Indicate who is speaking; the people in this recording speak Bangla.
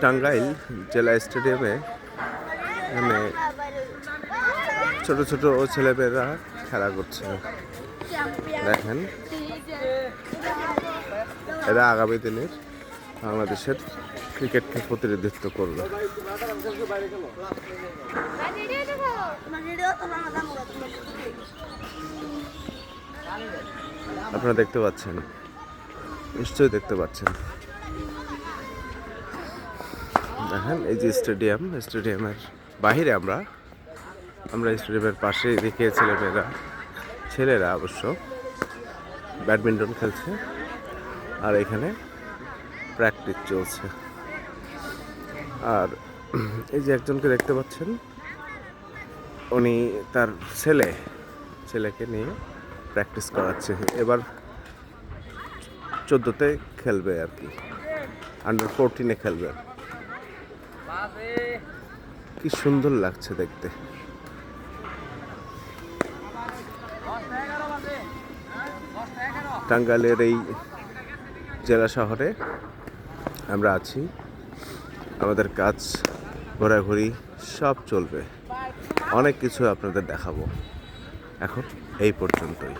Speaker 1: টাঙ্গাইল জেলা স্টেডিয়ামে মানে ছোট ছোট ছেলেমেয়েরা খেলা করছে। দেখেন, এরা আগামী দিনের বাংলাদেশের ক্রিকেটকে প্রতিনিধিত্ব করবে। আপনারা দেখতে পাচ্ছেন, নিশ্চয়ই দেখতে পাচ্ছেন। দেখেন, এই যে স্টেডিয়ামের বাহিরে আমরা স্টেডিয়ামের পাশে দেখে ছেলেরা অবশ্য ব্যাডমিন্টন খেলছে, আর এখানে প্র্যাকটিস চলছে। আর এই যে একজনকে দেখতে পাচ্ছেন, উনি তার ছেলেকে নিয়ে প্র্যাকটিস করাচ্ছে। এবার 14তে খেলবে আর কি, আন্ডার 14-এ খেলবে। কি সুন্দর লাগছে দেখতে। টাঙ্গাইলের এই জেলা শহরে আমরা আছি, আমাদের কাজ ঘোরাঘুরি সব চলবে, অনেক কিছু আপনাদের দেখাবো। এখন এই পর্যন্তই।